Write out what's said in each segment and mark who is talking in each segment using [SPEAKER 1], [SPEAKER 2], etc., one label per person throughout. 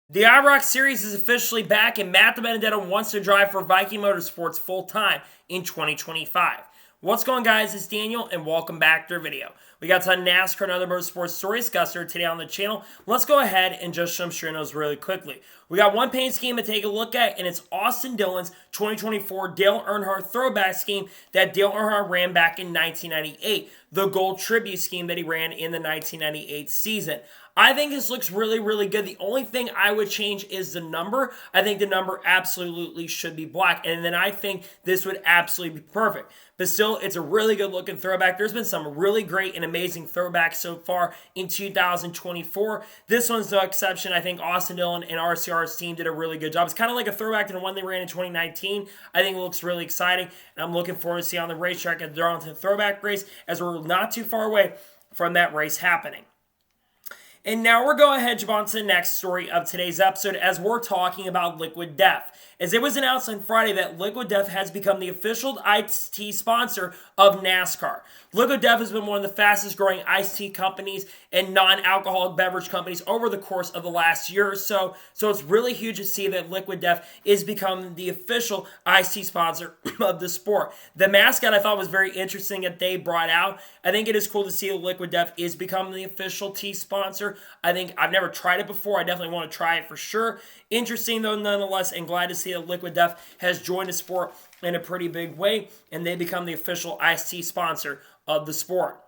[SPEAKER 1] The IROC Series is officially back, and Matt DeBenedetto wants to drive for Viking Motorsports full-time in 2025. What's going on, guys? It's Daniel, and welcome back to our video. We got some NASCAR and other motorsports stories discussed here today on the channel. Let's go ahead and just jump straight into those really quickly. We got one paint scheme to take a look at, and it's Austin Dillon's 2024 Dale Earnhardt Throwback scheme that Dale Earnhardt ran back in 1998, the Gold Tribute scheme that he ran in the 1998 season. I think this looks really, really good. The only thing I would change is the number. I think the number absolutely should be black, and then I think this would absolutely be perfect. But still, it's a really good looking throwback. There's been some really great and amazing throwbacks so far in 2024. This one's no exception. I think Austin Dillon and RCR's team did a really good job. It's kind of like a throwback to the one they ran in 2019. I think it looks really exciting, and I'm looking forward to seeing on the racetrack at the Darlington Throwback race, as we're not too far away from that race happening. And now we're going ahead and jump on to the next story of today's episode, as we're talking about Liquid Death. As it was announced on Friday that Liquid Death has become the official iced tea sponsor of NASCAR. Liquid Death has been one of the fastest growing iced tea companies and non-alcoholic beverage companies over the course of the last year or so. So it's really huge to see that Liquid Death is becoming the official iced tea sponsor of the sport. The mascot I thought was very interesting that they brought out. I think it is cool to see that Liquid Death is becoming the official tea sponsor. I think I've never tried it before. I definitely want to try it for sure. Interesting though, nonetheless, and glad to see that Liquid Death has joined the sport in a pretty big way, and they become the official iced tea sponsor of the sport.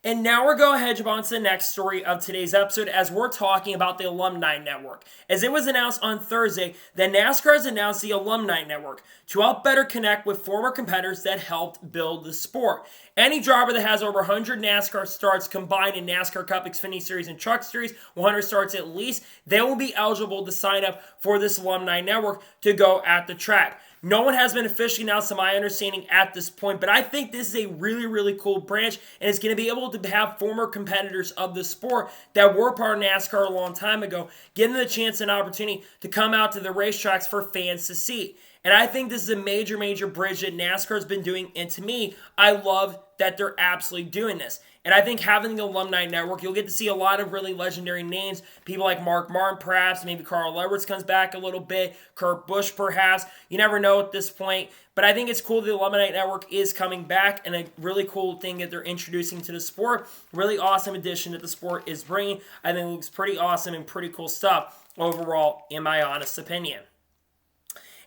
[SPEAKER 1] And now we're going ahead and jump on to the next story of today's episode, as we're talking about the Alumni Network. As it was announced on Thursday that NASCAR has announced the Alumni Network to help better connect with former competitors that helped build the sport. Any driver that has over 100 NASCAR starts combined in NASCAR Cup, Xfinity Series, and Truck Series, 100 starts at least, they will be eligible to sign up for this Alumni Network to go at the track. No one has been officially announced, to my understanding, at this point, but I think this is a really, really cool branch, and it's going to be able to have former competitors of the sport that were part of NASCAR a long time ago, getting the chance and opportunity to come out to the racetracks for fans to see. And I think this is a major, major bridge that NASCAR's been doing, and to me, I love that they're absolutely doing this. And I think having the Alumni Network, you'll get to see a lot of really legendary names. People like Mark Martin, perhaps. Maybe Carl Edwards comes back a little bit. Kurt Busch, perhaps. You never know at this point. But I think it's cool that the Alumni Network is coming back, and a really cool thing that they're introducing to the sport. Really awesome addition that the sport is bringing. I think it looks pretty awesome and pretty cool stuff overall, in my honest opinion.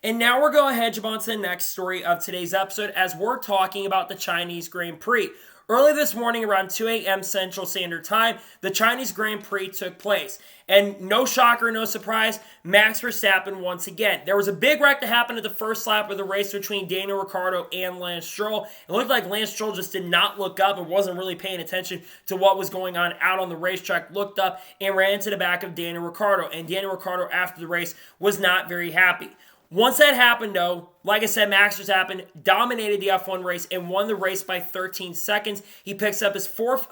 [SPEAKER 1] And now we're going ahead and jump on to the next story of today's episode, as we're talking about the Chinese Grand Prix. Early this morning, around 2 a.m. Central Standard Time, the Chinese Grand Prix took place. And no shocker, no surprise, Max Verstappen once again. There was a big wreck that happened at the first lap of the race between Daniel Ricciardo and Lance Stroll. It looked like Lance Stroll just did not look up and wasn't really paying attention to what was going on out on the racetrack, looked up and ran into the back of Daniel Ricciardo. And Daniel Ricciardo, after the race, was not very happy. Once that happened, though, like I said, Max Verstappen dominated the F1 race and won the race by 13 seconds. He picks up his fourth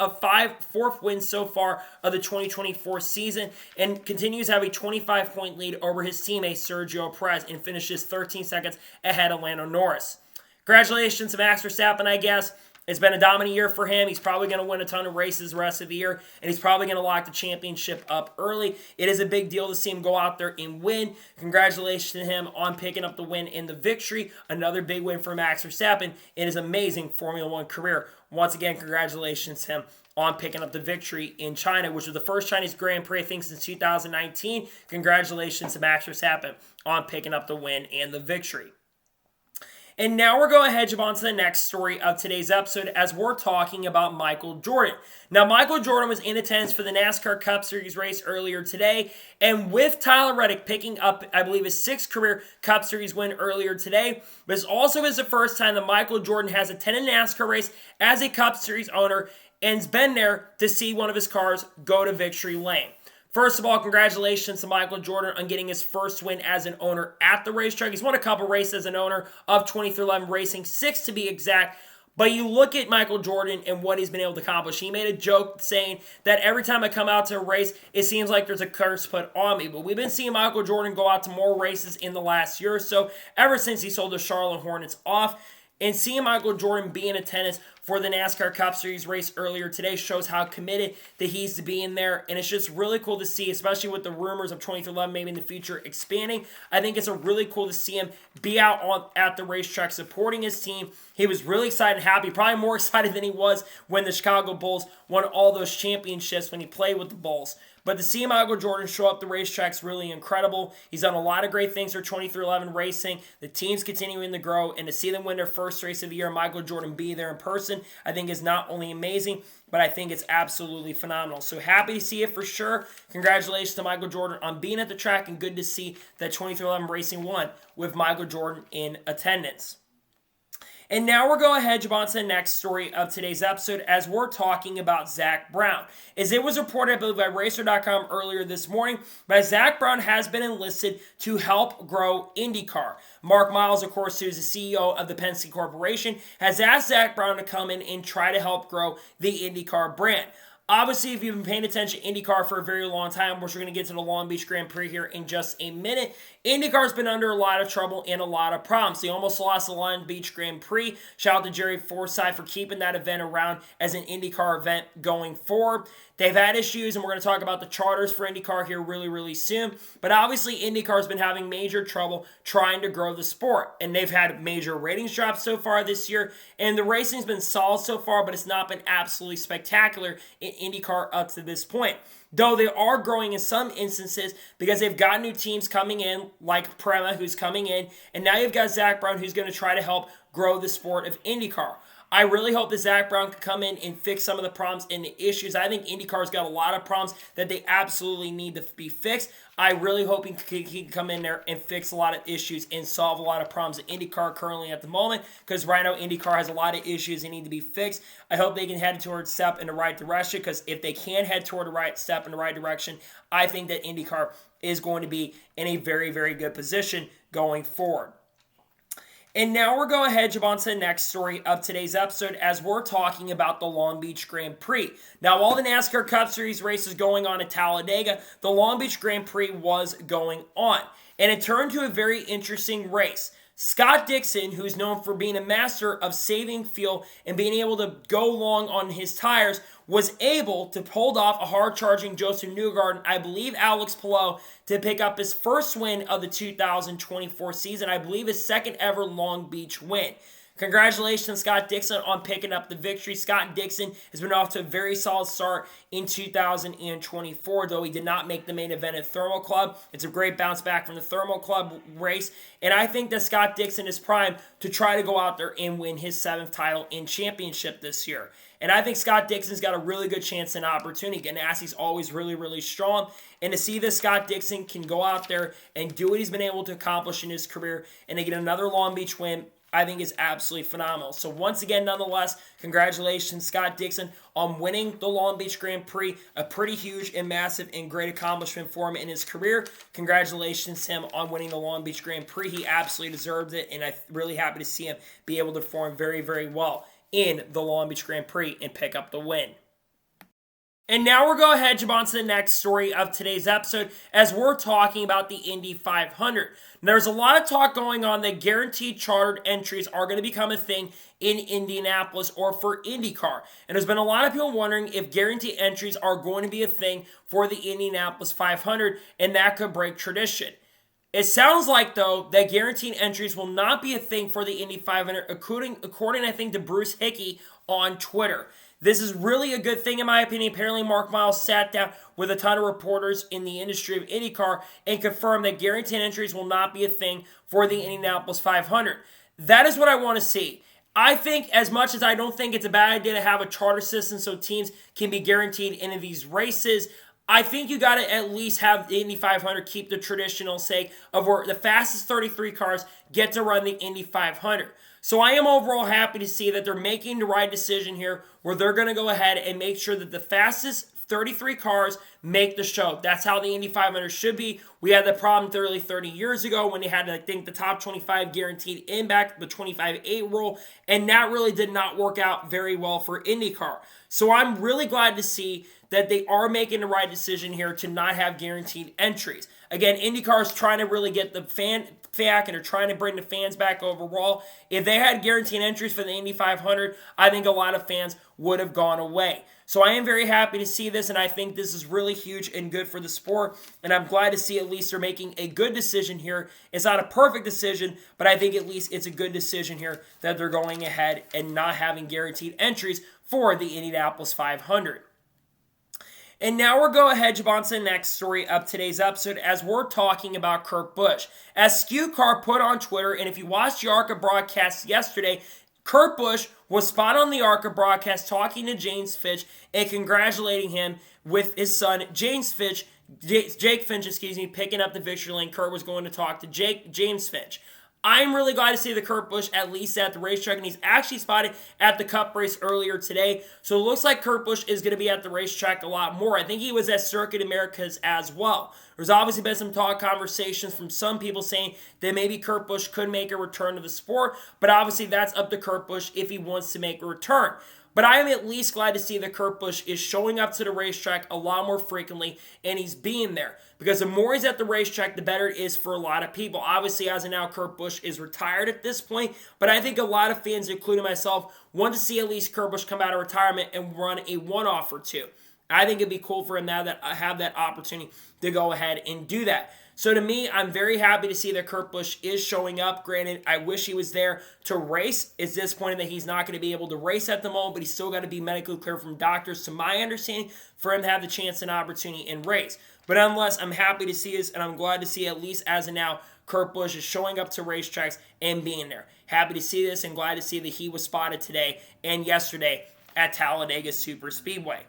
[SPEAKER 1] win so far of the 2024 season, and continues to have a 25-point lead over his teammate Sergio Perez, and finishes 13 seconds ahead of Lando Norris. Congratulations to Max Verstappen, I guess. It's been a dominant year for him. He's probably going to win a ton of races the rest of the year, and he's probably going to lock the championship up early. It is a big deal to see him go out there and win. Congratulations to him on picking up the win and the victory. Another big win for Max Verstappen in his amazing Formula One career. Once again, congratulations to him on picking up the victory in China, which was the first Chinese Grand Prix, I think, since 2019. Congratulations to Max Verstappen on picking up the win and the victory. And now we're going ahead and jump on to the next story of today's episode, as we're talking about Michael Jordan. Now, Michael Jordan was in attendance for the NASCAR Cup Series race earlier today, and with Tyler Reddick picking up, I believe, his 6th career Cup Series win earlier today, this also is the first time that Michael Jordan has attended a NASCAR race as a Cup Series owner, and's been there to see one of his cars go to victory lane. First of all, congratulations to Michael Jordan on getting his first win as an owner at the racetrack. He's won a couple races as an owner of 23XI Racing, 6 to be exact. But you look at Michael Jordan and what he's been able to accomplish. He made a joke saying that every time I come out to a race, it seems like there's a curse put on me. But we've been seeing Michael Jordan go out to more races in the last year or so, ever since he sold the Charlotte Hornets off. And seeing Michael Jordan be in attendance for the NASCAR Cup Series race earlier today. Shows how committed that he's to being there, and it's just really cool to see, especially with the rumors of 2311 maybe in the future expanding. I think it's really cool to see him be out at the racetrack supporting his team. He was really excited and happy, probably more excited than he was when the Chicago Bulls won all those championships when he played with the Bulls. But to see Michael Jordan show up the racetrack's really incredible. He's done a lot of great things for 2311 racing. The team's continuing to grow, and to see them win their first race of the year, Michael Jordan be there in person, I think is not only amazing, but I think it's absolutely phenomenal. So happy to see it for sure. Congratulations to Michael Jordan on being at the track, and good to see that 2311 Racing won with Michael Jordan in attendance. And now we're going ahead, jump on to the next story of today's episode as we're talking about Zack Brown. As it was reported, I believe, by Racer.com earlier this morning, that Zack Brown has been enlisted to help grow IndyCar. Mark Miles, of course, who is the CEO of the Penske Corporation, has asked Zack Brown to come in and try to help grow the IndyCar brand. Obviously, if you've been paying attention to IndyCar for a very long time, which we're going to get to the Long Beach Grand Prix here in just a minute, IndyCar's been under a lot of trouble and a lot of problems. They almost lost the Long Beach Grand Prix. Shout out to Jerry Forsythe for keeping that event around as an IndyCar event going forward. They've had issues, and we're going to talk about the charters for IndyCar here really, really soon. But obviously, IndyCar's been having major trouble trying to grow the sport. And they've had major ratings drops so far this year. And the racing's been solid so far, but it's not been absolutely spectacular in IndyCar up to this point. Though they are growing in some instances because they've got new teams coming in, like Prema, who's coming in. And now you've got Zack Brown, who's going to try to help grow the sport of IndyCar. I really hope that Zack Brown can come in and fix some of the problems and the issues. I think IndyCar's got a lot of problems that they absolutely need to be fixed. I really hope he can come in there and fix a lot of issues and solve a lot of problems at IndyCar currently at the moment, because right now IndyCar has a lot of issues that need to be fixed. I hope they can head toward a step in the right direction, because if they can head toward the right step in the right direction, I think that IndyCar is going to be in a very, very good position going forward. And now we're going ahead, jump on to the next story of today's episode as we're talking about the Long Beach Grand Prix. Now, while the NASCAR Cup Series race is going on at Talladega, the Long Beach Grand Prix was going on. And it turned to a very interesting race. Scott Dixon, who's known for being a master of saving fuel and being able to go long on his tires, was able to hold off a hard-charging Joseph Newgarden, I believe Alex Palou, to pick up his first win of the 2024 season. I believe his second ever Long Beach win. Congratulations, Scott Dixon, on picking up the victory. Scott Dixon has been off to a very solid start in 2024, though he did not make the main event at Thermal Club. It's a great bounce back from the Thermal Club race, and I think that Scott Dixon is primed to try to go out there and win his 7th title in championship this year. And I think Scott Dixon's got a really good chance and opportunity. Ganassi's always really, really strong. And to see that Scott Dixon can go out there and do what he's been able to accomplish in his career and to get another Long Beach win, I think is absolutely phenomenal. So once again, nonetheless, congratulations, Scott Dixon, on winning the Long Beach Grand Prix. A pretty huge and massive and great accomplishment for him in his career. Congratulations to him on winning the Long Beach Grand Prix. He absolutely deserved it, and I'm really happy to see him be able to perform very, very well in the Long Beach Grand Prix and pick up the win. And now we're going ahead, jump on to the next story of today's episode as we're talking about the Indy 500. There's a lot of talk going on that guaranteed chartered entries are going to become a thing in Indianapolis or for IndyCar. And there's been a lot of people wondering if guaranteed entries are going to be a thing for the Indianapolis 500, and that could break tradition. It sounds like, though, that guaranteed entries will not be a thing for the Indy 500, according I think, to Bruce Hickey on Twitter. This is really a good thing, in my opinion. Apparently, Mark Miles sat down with a ton of reporters in the industry of IndyCar and confirmed that guaranteed entries will not be a thing for the Indianapolis 500. That is what I want to see. I think, as much as I don't think it's a bad idea to have a charter system so teams can be guaranteed into these races, I think you got to at least have the Indy 500 keep the traditional sake of where the fastest 33 cars get to run the Indy 500. So I am overall happy to see that they're making the right decision here, where they're going to go ahead and make sure that the fastest 33 cars make the show. That's how the Indy 500 should be. We had the problem 30 years ago when they had, I think, the top 25 guaranteed in back, the 25-8 rule, and that really did not work out very well for IndyCar. So I'm really glad to see that they are making the right decision here to not have guaranteed entries. Again, IndyCar is trying to really get the fan back and are trying to bring the fans back overall. If they had guaranteed entries for the Indy 500, I think a lot of fans would have gone away. So I am very happy to see this, and I think this is really huge and good for the sport, and I'm glad to see at least they're making a good decision here. It's not a perfect decision, but I think at least it's a good decision here that they're going ahead and not having guaranteed entries for the Indianapolis 500. And now we're going ahead, jump on to the next story of today's episode as we're talking about Kurt Busch. As Skew Car put on Twitter, and if you watched the ARCA broadcast yesterday, Kurt Busch was spot on the ARCA broadcast talking to James Fitch and congratulating him with his son, Jake Finch, picking up the victory lane. Kurt was going to talk to James Finch. I'm really glad to see the Kurt Busch at least at the racetrack, and he's actually spotted at the Cup race earlier today. So it looks like Kurt Busch is going to be at the racetrack a lot more. I think he was at Circuit Americas as well. There's obviously been some conversations from some people saying that maybe Kurt Busch could make a return to the sport, but obviously that's up to Kurt Busch if he wants to make a return. But I am at least glad to see that Kurt Busch is showing up to the racetrack a lot more frequently, and he's being there. Because the more he's at the racetrack, the better it is for a lot of people. Obviously, as of now, Kurt Busch is retired at this point, but I think a lot of fans, including myself, want to see at least Kurt Busch come out of retirement and run a one-off or two. I think it'd be cool for him now that I have that opportunity to go ahead and do that. So to me, I'm very happy to see that Kurt Busch is showing up. Granted, I wish he was there to race. It's disappointing that he's not going to be able to race at the moment, but he's still got to be medically cleared from doctors, to my understanding, for him to have the chance and opportunity in race. But nonetheless, I'm happy to see this, and I'm glad to see at least as of now, Kurt Busch is showing up to racetracks and being there. Happy to see this and glad to see that he was spotted today and yesterday at Talladega Superspeedway.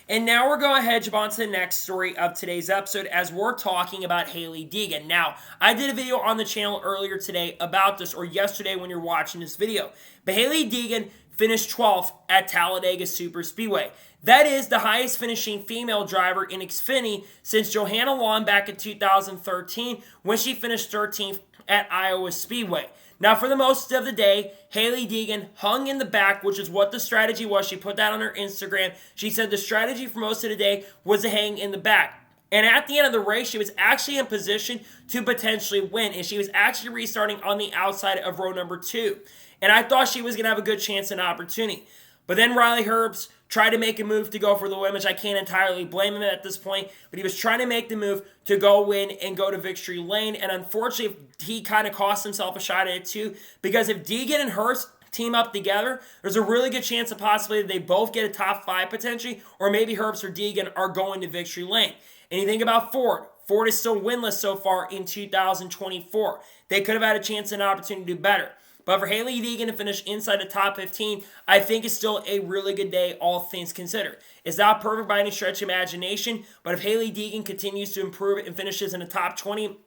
[SPEAKER 1] And now we're going ahead, jump on to the next story of today's episode as we're talking about Hailie Deegan. Now, I did a video on the channel earlier today about this, or yesterday when you're watching this video. But Hailie Deegan finished 12th at Talladega Superspeedway. That is the highest finishing female driver in Xfinity since Johanna Long back in 2013 when she finished 13th at Iowa Speedway. Now, for the most of the day, Hailie Deegan hung in the back, which is what the strategy was. She put that on her Instagram. She said the strategy for most of the day was to hang in the back. And at the end of the race, she was actually in position to potentially win. And she was actually restarting on the outside of row number 2. And I thought she was going to have a good chance and opportunity. But then Riley Herbst tried to make a move to go for the win, which I can't entirely blame him at this point. But he was trying to make the move to go win and go to victory lane. And unfortunately, he kind of cost himself a shot at it too. Because if Degan and Herbst team up together, there's a really good chance of possibly they both get a top 5 potentially. Or maybe Herbst or Degan are going to victory lane. And you think about Ford. Ford is still winless so far in 2024. They could have had a chance and an opportunity to do better. But for Hailie Deegan to finish inside the top 15, I think is still a really good day, all things considered. It's not perfect by any stretch of imagination, but if Hailie Deegan continues to improve and finishes in the top 20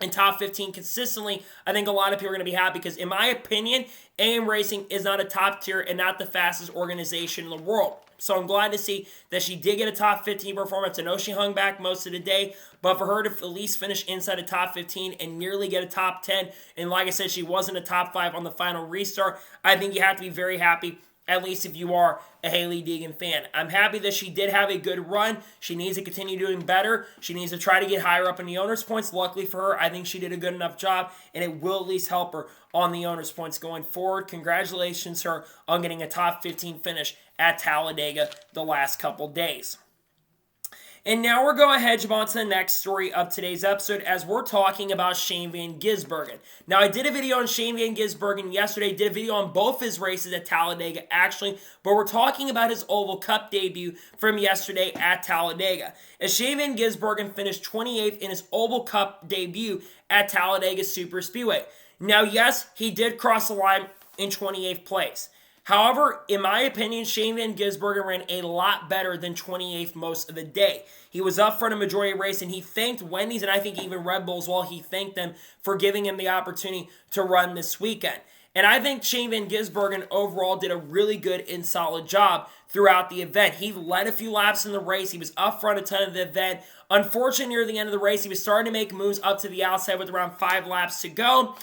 [SPEAKER 1] and top 15 consistently, I think a lot of people are going to be happy because, in my opinion, AM Racing is not a top tier and not the fastest organization in the world. So I'm glad to see that she did get a top 15 performance. I know she hung back most of the day, but for her to at least finish inside the top 15 and nearly get a top 10, and like I said, she wasn't a top 5 on the final restart, I think you have to be very happy, at least if you are a Hailie Deegan fan. I'm happy that she did have a good run. She needs to continue doing better. She needs to try to get higher up in the owner's points. Luckily for her, I think she did a good enough job, and it will at least help her on the owner's points going forward. Congratulations to her on getting a top 15 finish at Talladega the last couple days. And now we're going ahead, jump on to the next story of today's episode as we're talking about Shane Van Gisbergen. Now, I did a video on Shane Van Gisbergen yesterday, did a video on both his races at Talladega, actually, but we're talking about his Oval Cup debut from yesterday at Talladega. As Shane Van Gisbergen finished 28th in his Oval Cup debut at Talladega Superspeedway. Now, yes, he did cross the line in 28th place. However, in my opinion, Shane Van Gisbergen ran a lot better than 28th most of the day. He was up front a majority of the race, and he thanked Wendy's, and I think even Red Bull as well, he thanked them for giving him the opportunity to run this weekend. And I think Shane Van Gisbergen overall did a really good and solid job throughout the event. He led a few laps in the race. He was up front a ton of the event. Unfortunately, near the end of the race, he was starting to make moves up to the outside with around 5 laps to go,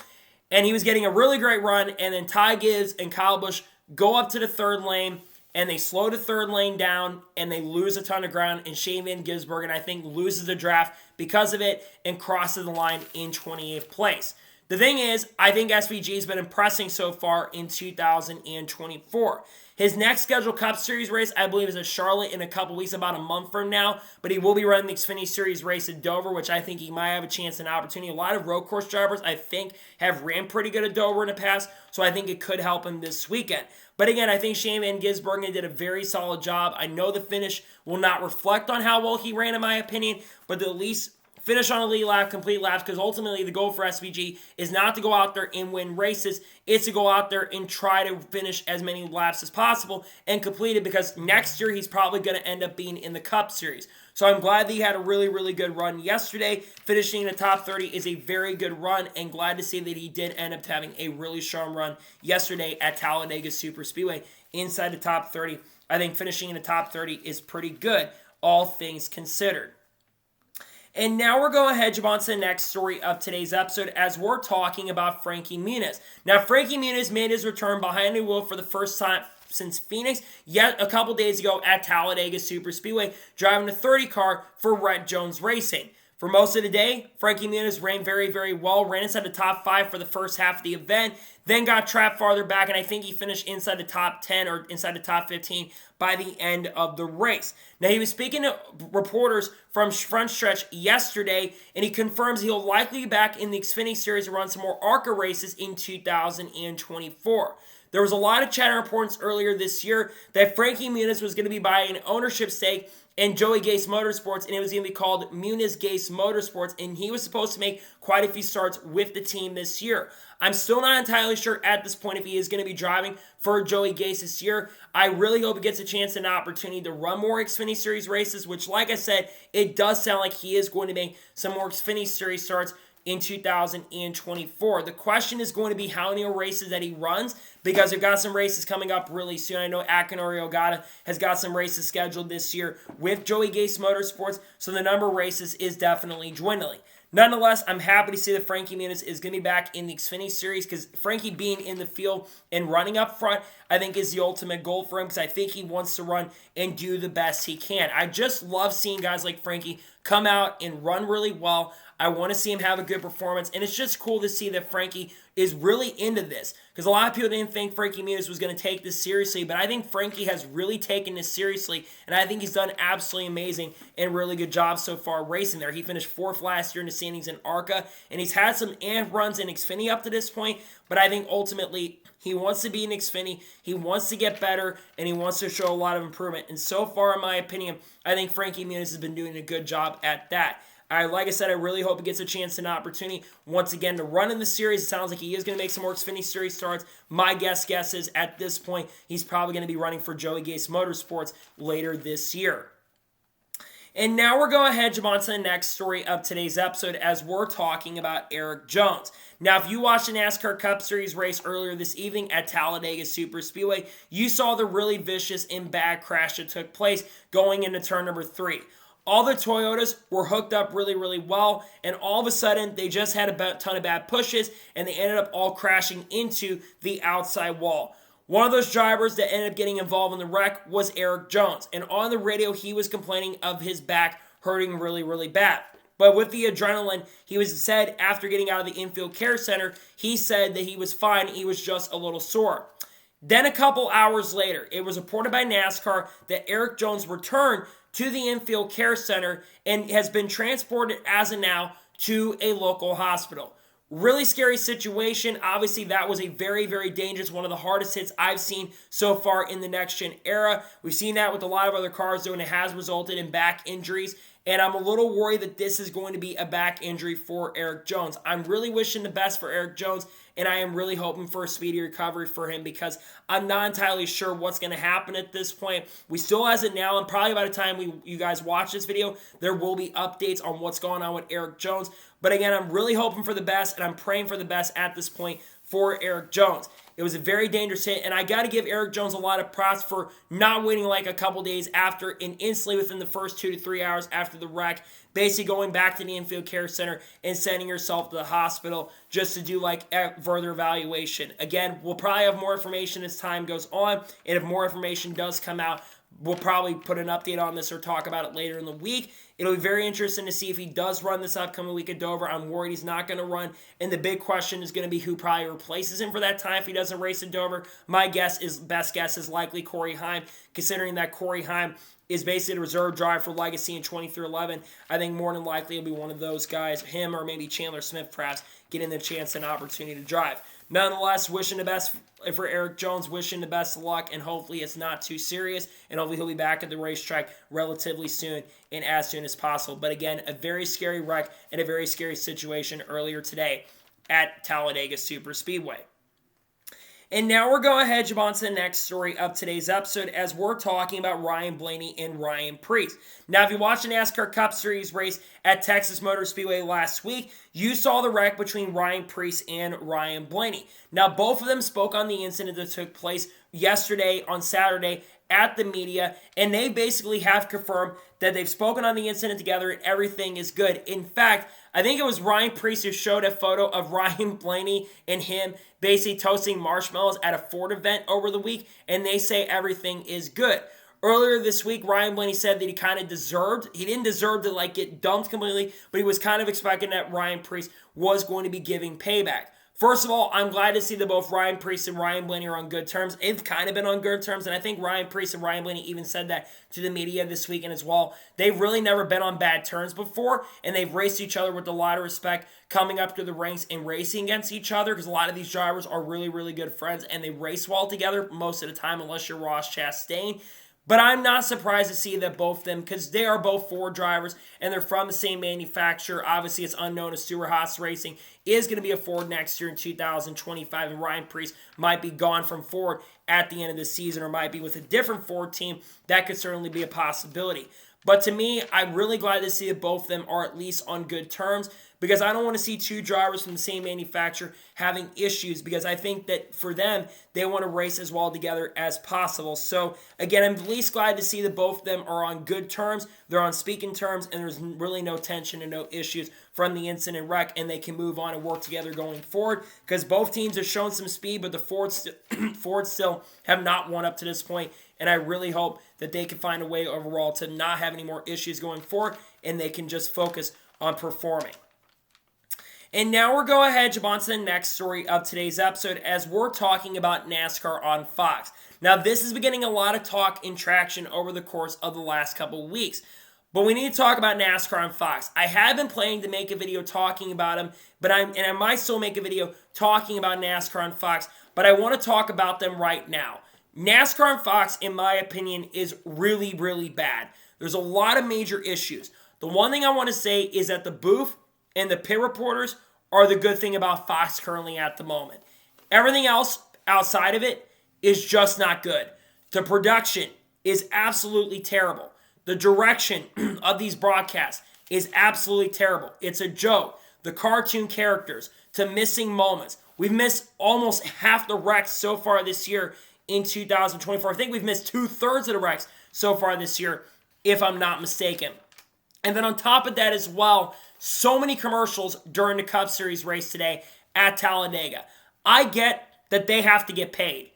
[SPEAKER 1] and he was getting a really great run, and then Ty Gibbs and Kyle Busch go up to the third lane, and they slow the third lane down, and they lose a ton of ground, and Shane Van Gisbergen, I think, loses the draft because of it and crosses the line in 28th place. The thing is, I think SVG has been impressing so far in 2024. His next scheduled Cup Series race, I believe, is at Charlotte in a couple weeks, about a month from now. But he will be running the Xfinity Series race at Dover, which I think he might have a chance and opportunity. A lot of road course drivers, I think, have ran pretty good at Dover in the past, so I think it could help him this weekend. But again, I think Shane Van Gisbergen did a very solid job. I know the finish will not reflect on how well he ran, in my opinion, but at least finish on a lead lap, complete laps, because ultimately the goal for SVG is not to go out there and win races. It's to go out there and try to finish as many laps as possible and complete it, because next year he's probably going to end up being in the Cup Series. So I'm glad that he had a really, really good run yesterday. Finishing in the top 30 is a very good run, and glad to see that he did end up having a really strong run yesterday at Talladega Superspeedway inside the top 30. I think finishing in the top 30 is pretty good, all things considered. And now we're going to jump on to the next story of today's episode, as we're talking about Frankie Munz. Now, Frankie Munz made his return behind the wheel for the first time since Phoenix, yet a couple days ago at Talladega Superspeedway, driving the 30 car for Rhett Jones Racing. For most of the day, Frankie Munz ran very, very well, ran inside the top 5 for the first half of the event, then got trapped farther back, and I think he finished inside the top 10 or inside the top 15 by the end of the race. Now, he was speaking to reporters from front stretch yesterday, and he confirms he'll likely be back in the Xfinity Series to run some more ARCA races in 2024. There was a lot of chatter reports earlier this year that Frankie Munz was going to be buying an ownership stake in Joey Gase Motorsports, and it was going to be called Munz Gase Motorsports, and he was supposed to make quite a few starts with the team this year. I'm still not entirely sure at this point if he is going to be driving for Joey Gase this year. I really hope he gets a chance and an opportunity to run more Xfinity Series races, which, like I said, it does sound like he is going to make some more Xfinity Series starts in 2024. The question is going to be how many races that he runs, because we've got some races coming up really soon. I know Akinori Ogata has got some races scheduled this year with Joey Gase Motorsports, so the number of races is definitely dwindling. Nonetheless, I'm happy to see that Frankie Munz is going to be back in the Xfinity Series, because Frankie being in the field and running up front, I think is the ultimate goal for him, because I think he wants to run and do the best he can. I just love seeing guys like Frankie come out and run really well. I want to see him have a good performance, and it's just cool to see that Frankie is really into this, because a lot of people didn't think Frankie Munz was going to take this seriously, but I think Frankie has really taken this seriously, and I think he's done absolutely amazing and really good job so far racing there. He finished 4th last year in the standings in ARCA, and he's had some runs in Xfinity up to this point, but I think ultimately he wants to be in Xfinity, he wants to get better, and he wants to show a lot of improvement, and so far, in my opinion, I think Frankie Munz has been doing a good job at that. Like I said, I really hope he gets a chance and an opportunity once again to run in the series. It sounds like he is going to make some more Xfinity Series starts. My guess is at this point, he's probably going to be running for Joey Gase Motorsports later this year. And now we're going to jump on to the next story of today's episode, as we're talking about Erik Jones. Now, if you watched the NASCAR Cup Series race earlier this evening at Talladega Superspeedway, you saw the really vicious and bad crash that took place going into turn number 3. All the Toyotas were hooked up really, really well, and all of a sudden, they just had a ton of bad pushes, and they ended up all crashing into the outside wall. One of those drivers that ended up getting involved in the wreck was Erik Jones, and on the radio, he was complaining of his back hurting really, really bad. But with the adrenaline, he said after getting out of the infield care center, he said that he was fine, he was just a little sore. Then a couple hours later, it was reported by NASCAR that Erik Jones returned to the infield care center and has been transported as of now to a local hospital. Really scary situation. Obviously, that was a very, very dangerous, one of the hardest hits I've seen so far in the next-gen era. We've seen that with a lot of other cars, though, and it has resulted in back injuries. And I'm a little worried that this is going to be a back injury for Erik Jones. I'm really wishing the best for Erik Jones, and I am really hoping for a speedy recovery for him, because I'm not entirely sure what's going to happen at this point. We still has it now, and probably by the time you guys watch this video, there will be updates on what's going on with Erik Jones. But again, I'm really hoping for the best, and I'm praying for the best at this point for Erik Jones. It was a very dangerous hit, and I got to give Erik Jones a lot of props for not waiting like a couple days after and instantly within the first 2 to 3 hours after the wreck, basically going back to the infield care center and sending yourself to the hospital just to do like further evaluation. Again, we'll probably have more information as time goes on, and if more information does come out, we'll probably put an update on this or talk about it later in the week. It'll be very interesting to see if he does run this upcoming week at Dover. I'm worried he's not going to run. And the big question is going to be who probably replaces him for that time if he doesn't race at Dover. My best guess is likely Corey Heim, considering that Corey Heim is basically a reserve driver for Legacy in 20-11. I think more than likely it'll be one of those guys, him or maybe Chandler Smith perhaps, getting the chance and opportunity to drive. Nonetheless, wishing the best for Erik Jones, wishing the best of luck, and hopefully it's not too serious, and hopefully he'll be back at the racetrack relatively soon and as soon as possible. But again, a very scary wreck and a very scary situation earlier today at Talladega Superspeedway. And now we're going ahead, jump on to the next story of today's episode as we're talking about Ryan Blaney and Ryan Prix. Now, if you watched the NASCAR Cup Series race at Texas Motor Speedway last week, you saw the wreck between Ryan Prix and Ryan Blaney. Now, both of them spoke on the incident that took place yesterday on Saturday at the media, and they basically have confirmed that they've spoken on the incident together and everything is good. In fact, I think it was Ryan Prix who showed a photo of Ryan Blaney and him basically toasting marshmallows at a Ford event over the week, and they say everything is good. Earlier this week, Ryan Blaney said that he didn't deserve to get dumped completely, but he was kind of expecting that Ryan Prix was going to be giving payback. First of all, I'm glad to see that both Ryan Prix and Ryan Blaney are on good terms. They've kind of been on good terms, and I think Ryan Prix and Ryan Blaney even said that to the media this weekend as well. They've really never been on bad terms before, and they've raced each other with a lot of respect coming up to the ranks and racing against each other because a lot of these drivers are really, really good friends, and they race well together most of the time unless you're Ross Chastain. But I'm not surprised to see that both of them, because they are both Ford drivers and they're from the same manufacturer. Obviously, it's unknown if Stewart-Haas Racing is going to be a Ford next year in 2025, and Ryan Prix might be gone from Ford at the end of the season or might be with a different Ford team. That could certainly be a possibility. But to me, I'm really glad to see that both of them are at least on good terms because I don't want to see two drivers from the same manufacturer having issues because I think that for them, they want to race as well together as possible. So again, I'm at least glad to see that both of them are on good terms. They're on speaking terms and there's really no tension and no issues from the incident wreck and they can move on and work together going forward because both teams have shown some speed, but the Fords still have not won up to this point. And I really hope that they can find a way overall to not have any more issues going forward and they can just focus on performing. And now we're going ahead, jump on to the next story of today's episode as we're talking about NASCAR on Fox. Now, this has been getting a lot of talk and traction over the course of the last couple of weeks. But we need to talk about NASCAR on Fox. I have been planning to make a video talking about them, but I might still make a video talking about NASCAR on Fox, but I want to talk about them right now. NASCAR on Fox, in my opinion, is really, really bad. There's a lot of major issues. The one thing I want to say is that the booth and the pit reporters are the good thing about Fox currently at the moment. Everything else outside of it is just not good. The production is absolutely terrible. The direction of these broadcasts is absolutely terrible. It's a joke. The cartoon characters to missing moments. We've missed almost half the wrecks so far this year in 2024. I think we've missed 2/3 of the wrecks so far this year, if I'm not mistaken. And then on top of that as well, so many commercials during the Cup Series race today at Talladega. I get that they have to get paid,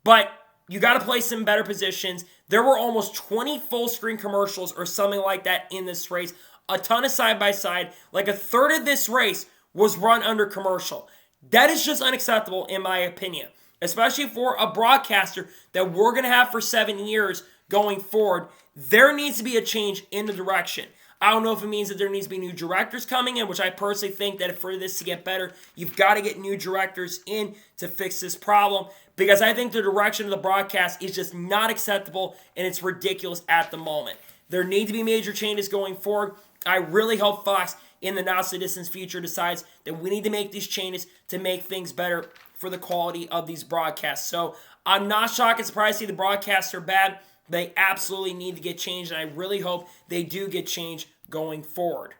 [SPEAKER 1] but you got to place them in better positions. There were almost 20 full-screen commercials or something like that in this race. A ton of side-by-side. Like a third of this race was run under commercial. That is just unacceptable in my opinion, especially for a broadcaster that we're going to have for 7 years going forward. There needs to be a change in the direction. I don't know if it means that there needs to be new directors coming in, which I personally think that for this to get better, you've got to get new directors in to fix this problem because I think the direction of the broadcast is just not acceptable and it's ridiculous at the moment. There need to be major changes going forward. I really hope Fox in the not-so-distant future decides that we need to make these changes to make things better for the quality of these broadcasts. So I'm not shocked and surprised to see the broadcasts are bad. They absolutely need to get changed, and I really hope they do get changed going forward.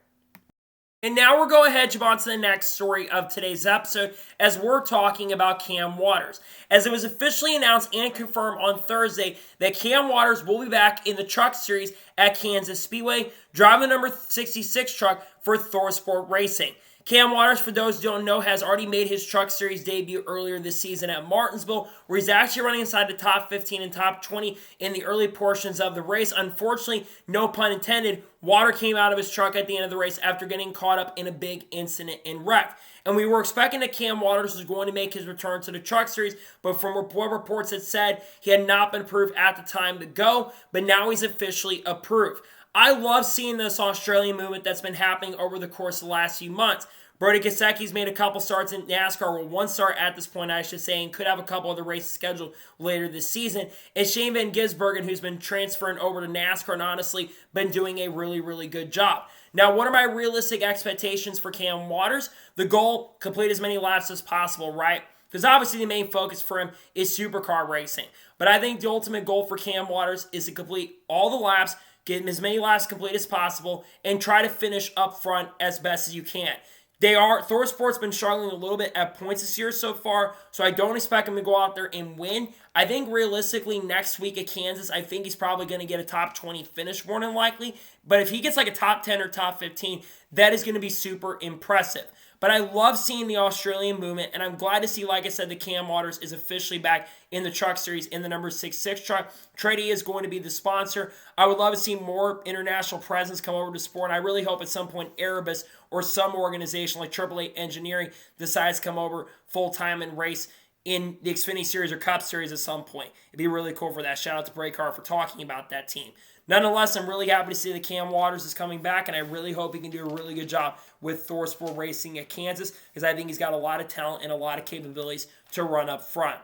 [SPEAKER 1] And now we're going ahead to jump on to the next story of today's episode as we're talking about Cam Waters. As it was officially announced and confirmed on Thursday that Cam Waters will be back in the Truck Series at Kansas Speedway, driving the number 66 truck for ThorSport Racing. Cam Waters, for those who don't know, has already made his Truck Series debut earlier this season at Martinsville, where he's actually running inside the top 15 and top 20 in the early portions of the race. Unfortunately, no pun intended, water came out of his truck at the end of the race after getting caught up in a big incident and wreck. And we were expecting that Cam Waters was going to make his return to the Truck Series, but from what reports had said, he had not been approved at the time to go, but now he's officially approved. I love seeing this Australian movement that's been happening over the course of the last few months. Brody Kosecki's made a couple starts in NASCAR, well, one start at this point, I should say, and could have a couple other races scheduled later this season. And Shane Van Gisbergen, who's been transferring over to NASCAR and honestly been doing a really, really good job. Now, what are my realistic expectations for Cam Waters? The goal, complete as many laps as possible, right? Because obviously the main focus for him is supercar racing. But I think the ultimate goal for Cam Waters is to complete all the laps, get as many laps complete as possible, and try to finish up front as best as you can. ThorSport's been struggling a little bit at points this year so far, so I don't expect him to go out there and win. I think realistically next week at Kansas, I think he's probably going to get a top 20 finish more than likely. But if he gets like a top 10 or top 15, that is going to be super impressive. But I love seeing the Australian movement, and I'm glad to see, like I said, that Cam Waters is officially back in the Truck Series in the number 66 truck. Trady is going to be the sponsor. I would love to see more international presence come over to sport, and I really hope at some point Erebus or some organization like AAA Engineering decides to come over full-time and race in the Xfinity Series or Cup Series at some point. It'd be really cool for that. Shout out to Breakcar for talking about that team. Nonetheless, I'm really happy to see that Cam Waters is coming back, and I really hope he can do a really good job with ThorSport Racing at Kansas, because I think he's got a lot of talent and a lot of capabilities to run up front.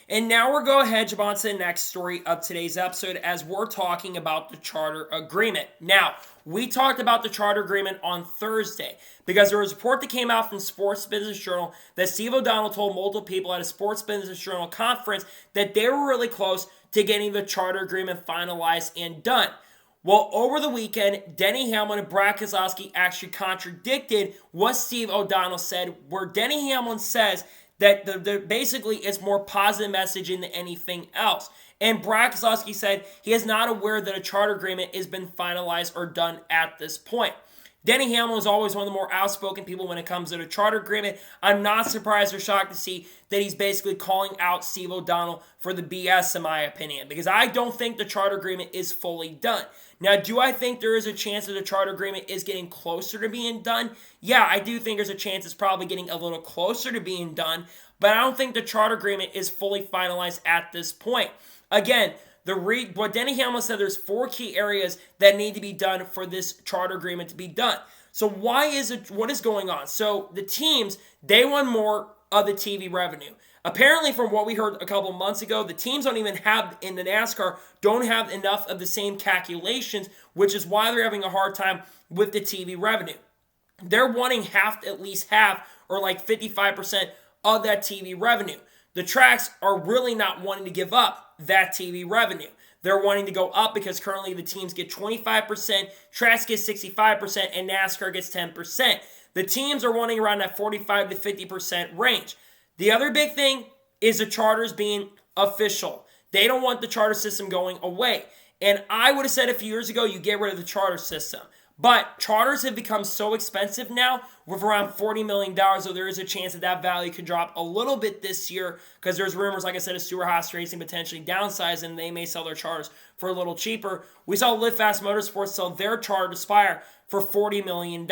[SPEAKER 1] And now we're going ahead, jump on to the next story of today's episode as we're talking about the charter agreement. Now, we talked about the charter agreement on Thursday because there was a report that came out from Sports Business Journal that Steve O'Donnell told multiple people at a Sports Business Journal conference that they were really close to getting the charter agreement finalized and done. Well, over the weekend, Denny Hamlin and Brad Keselowski actually contradicted what Steve O'Donnell said, where Denny Hamlin says that basically it's more positive messaging than anything else. And Brad Keselowski said he is not aware that a charter agreement has been finalized or done at this point. Denny Hamlin is always one of the more outspoken people when it comes to the charter agreement. I'm not surprised or shocked to see that he's basically calling out Steve O'Donnell for the BS, in my opinion, because I don't think the charter agreement is fully done. Now, do I think there is a chance that the charter agreement is getting closer to being done? Yeah, I do think there's a chance it's probably getting a little closer to being done, but I don't think the charter agreement is fully finalized at this point. Again, what Denny Hamlin said, there's 4 key areas that need to be done for this charter agreement to be done. So what is going on? So the teams, they want more of the TV revenue. Apparently, from what we heard a couple months ago, the teams don't even have, in the NASCAR, don't have enough of the same calculations, which is why they're having a hard time with the TV revenue. They're wanting at least half, or like 55% of that TV revenue. The tracks are really not wanting to give up that TV revenue. They're wanting to go up because currently the teams get 25%, tracks get 65%, and NASCAR gets 10%. The teams are wanting around that 45 to 50% range. The other big thing is the charters being official. They don't want the charter system going away. And I would have said a few years ago, you get rid of the charter system. But charters have become so expensive now, with around $40 million, so there is a chance that value could drop a little bit this year, because there's rumors, like I said, of Stewart-Haas Racing potentially downsizing, and they may sell their charters for a little cheaper. We saw Live Fast Motorsports sell their charter to Spire for $40 million.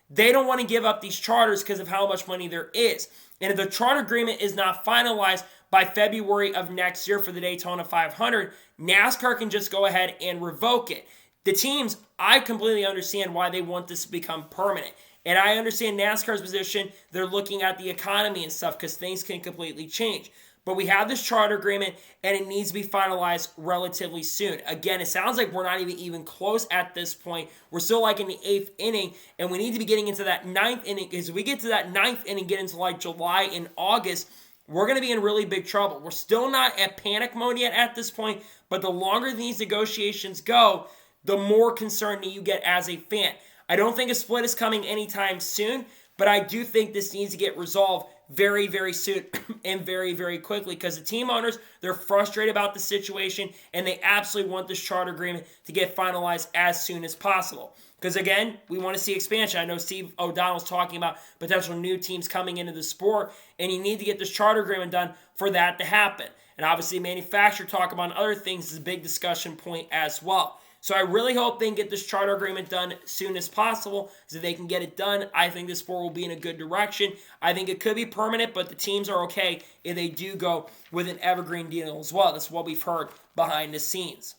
[SPEAKER 1] They don't want to give up these charters because of how much money there is. And if the charter agreement is not finalized by February of next year for the Daytona 500, NASCAR can just go ahead and revoke it. The teams, I completely understand why they want this to become permanent. And I understand NASCAR's position. They're looking at the economy and stuff because things can completely change. But we have this charter agreement, and it needs to be finalized relatively soon. Again, it sounds like we're not even close at this point. We're still like in the 8th inning, and we need to be getting into that 9th inning. Because if we get to that 9th inning, get into like July and August, we're going to be in really big trouble. We're still not at panic mode yet at this point, but the longer these negotiations go, the more concerned you get as a fan. I don't think a split is coming anytime soon, but I do think this needs to get resolved very, very soon and very, very quickly, because the team owners, they're frustrated about the situation and they absolutely want this charter agreement to get finalized as soon as possible. Because again, we want to see expansion. I know Steve O'Donnell's talking about potential new teams coming into the sport, and you need to get this charter agreement done for that to happen. And obviously, manufacturer talk about other things is a big discussion point as well. So I really hope they can get this charter agreement done as soon as possible, so they can get it done. I think this sport will be in a good direction. I think it could be permanent, but the teams are okay if they do go with an evergreen deal as well. That's what we've heard behind the scenes.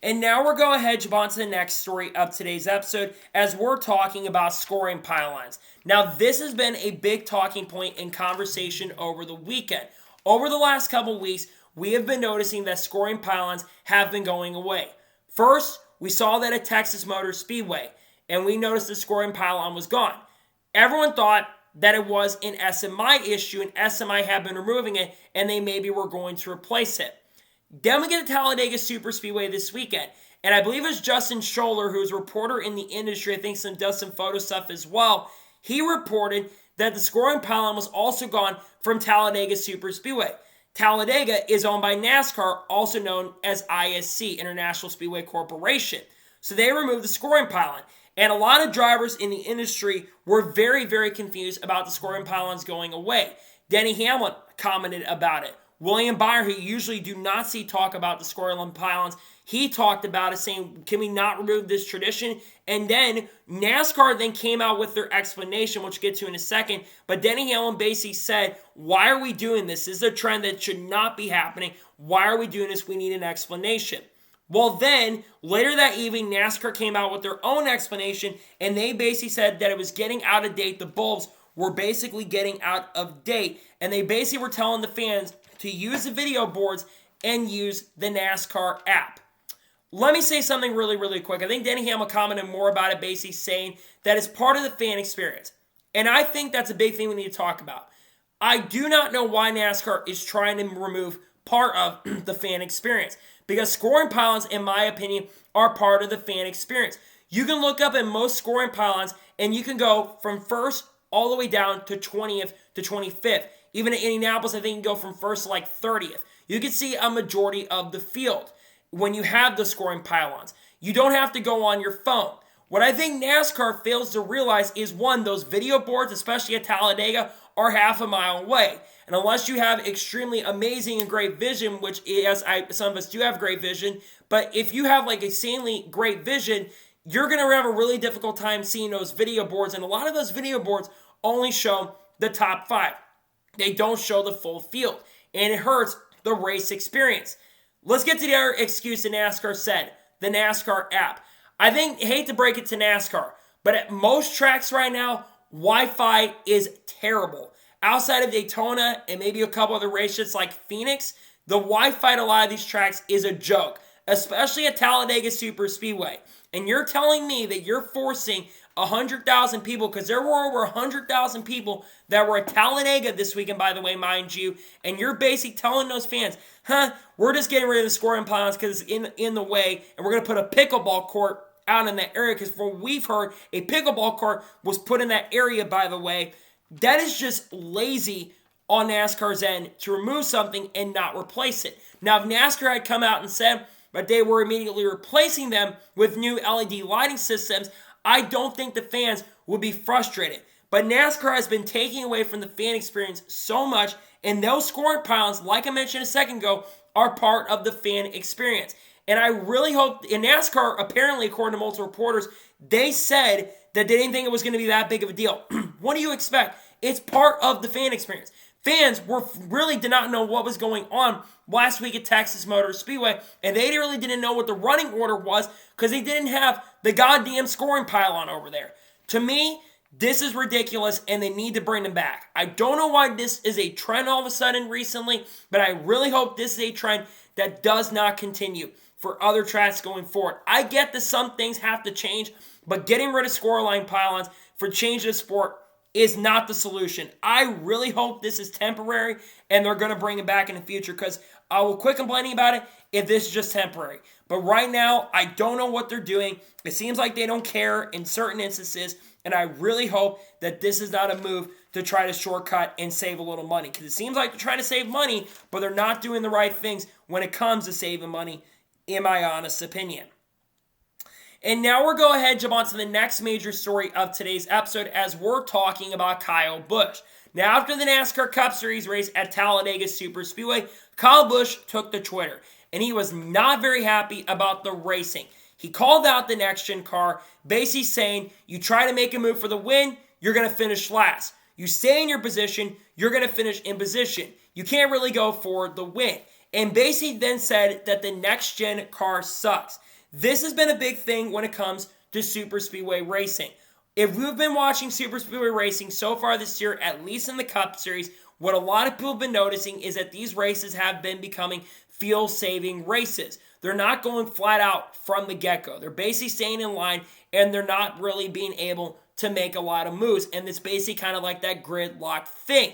[SPEAKER 1] And now we're going ahead to jump on to the next story of today's episode, as we're talking about scoring pylons. Now, this has been a big talking point in conversation over the weekend. Over the last couple weeks, we have been noticing that scoring pylons have been going away. First, we saw that at Texas Motor Speedway, and we noticed the scoring pylon was gone. Everyone thought that it was an SMI issue, and SMI had been removing it, and they maybe were going to replace it. Then we get to Talladega Superspeedway this weekend, and I believe it's Justin Scholler, who's a reporter in the industry, I think does some photo stuff as well. He reported that the scoring pylon was also gone from Talladega Superspeedway. Talladega is owned by NASCAR, also known as ISC, International Speedway Corporation. So they removed the scoring pylon. And a lot of drivers in the industry were very, very confused about the scoring pylons going away. Denny Hamlin commented about it. William Byron, who you usually do not see talk about the scoring pylons, he talked about it, saying, can we not remove this tradition? And then NASCAR then came out with their explanation, which we'll get to in a second. But Denny Hamlin basically said, why are we doing this? This is a trend that should not be happening. Why are we doing this? We need an explanation. Well, then, later that evening, NASCAR came out with their own explanation, and they basically said that it was getting out of date. The bulbs were basically getting out of date, and they basically were telling the fans to use the video boards and use the NASCAR app. Let me say something really, really quick. I think Denny Hamlin commented more about it, basically saying that it's part of the fan experience. And I think that's a big thing we need to talk about. I do not know why NASCAR is trying to remove part of the fan experience, because scoring pylons, in my opinion, are part of the fan experience. You can look up at most scoring pylons, and you can go from first all the way down to 20th to 25th. Even at Indianapolis, I think you can go from first to like 30th. You can see a majority of the field when you have the scoring pylons. You don't have to go on your phone. What I think NASCAR fails to realize is, one, those video boards, especially at Talladega, are half a mile away. And unless you have extremely amazing and great vision, which some of us do have great vision, but if you have like insanely great vision, you're going to have a really difficult time seeing those video boards. And a lot of those video boards only show the top 5. They don't show the full field, and it hurts the race experience. Let's get to the other excuse that NASCAR said, the NASCAR app. I hate to break it to NASCAR, but at most tracks right now, Wi-Fi is terrible. Outside of Daytona and maybe a couple other races like Phoenix, the Wi-Fi at a lot of these tracks is a joke, especially at Talladega Superspeedway. And you're telling me that you're forcing 100,000 people, because there were over 100,000 people that were at Talladega this weekend, by the way, mind you, and you're basically telling those fans, we're just getting rid of the scoring pylons because it's in the way, and we're going to put a pickleball court out in that area, because from what we've heard, a pickleball court was put in that area, by the way. That is just lazy on NASCAR's end to remove something and not replace it. Now, if NASCAR had come out and said that they were immediately replacing them with new LED lighting systems, I don't think the fans would be frustrated. But NASCAR has been taking away from the fan experience so much, and those scoring pylons, like I mentioned a second ago, are part of the fan experience. And I really hope, in NASCAR, apparently, according to multiple reporters, they said that they didn't think it was going to be that big of a deal. What do you expect? It's part of the fan experience. Fans really did not know what was going on last week at Texas Motor Speedway, and they really didn't know what the running order was because they didn't have the goddamn scoring pylon over there. To me, this is ridiculous, and they need to bring them back. I don't know why this is a trend all of a sudden recently, but I really hope this is a trend that does not continue for other tracks going forward. I get that some things have to change, but getting rid of scoreline pylons for changing the sport is not the solution. I really hope this is temporary and they're going to bring it back in the future, because I will quit complaining about it if this is just temporary. But right now, I don't know what they're doing. It seems like they don't care in certain instances, and I really hope that this is not a move to try to shortcut and save a little money. Because it seems like they're trying to save money, but they're not doing the right things when it comes to saving money, in my honest opinion. And now we'll go ahead and jump on to the next major story of today's episode as we're talking about Kyle Busch. Now, after the NASCAR Cup Series race at Talladega Superspeedway, Kyle Busch took to Twitter, and he was not very happy about the racing. He called out the next-gen car, basically saying, you try to make a move for the win, you're going to finish last. You stay in your position, you're going to finish in position. You can't really go for the win. And basically then said that the next-gen car sucks. This has been a big thing when it comes to superspeedway racing. If we've been watching superspeedway racing so far this year, at least in the Cup Series, what a lot of people have been noticing is that these races have been becoming fuel-saving races. They're not going flat out from the get-go. They're basically staying in line, and they're not really being able to make a lot of moves, and it's basically kind of like that gridlock thing.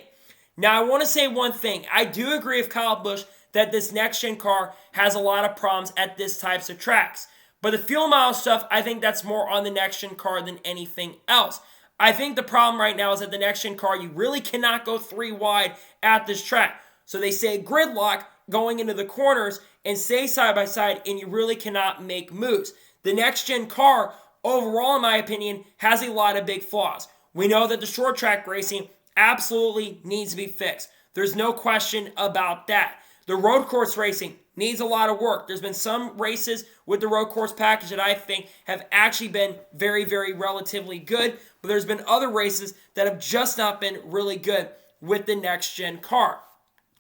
[SPEAKER 1] Now, I want to say one thing. I do agree with Kyle Busch that this next-gen car has a lot of problems at this types of tracks. But the fuel miles stuff, I think that's more on the next-gen car than anything else. I think the problem right now is that the next-gen car, you really cannot go 3 wide at this track. So they say gridlock going into the corners and stay side by side, and you really cannot make moves. The next-gen car, overall, in my opinion, has a lot of big flaws. We know that the short track racing absolutely needs to be fixed. There's no question about that. The road course racing needs a lot of work. There's been some races with the road course package that I think have actually been very, very relatively good, but there's been other races that have just not been really good with the next-gen car.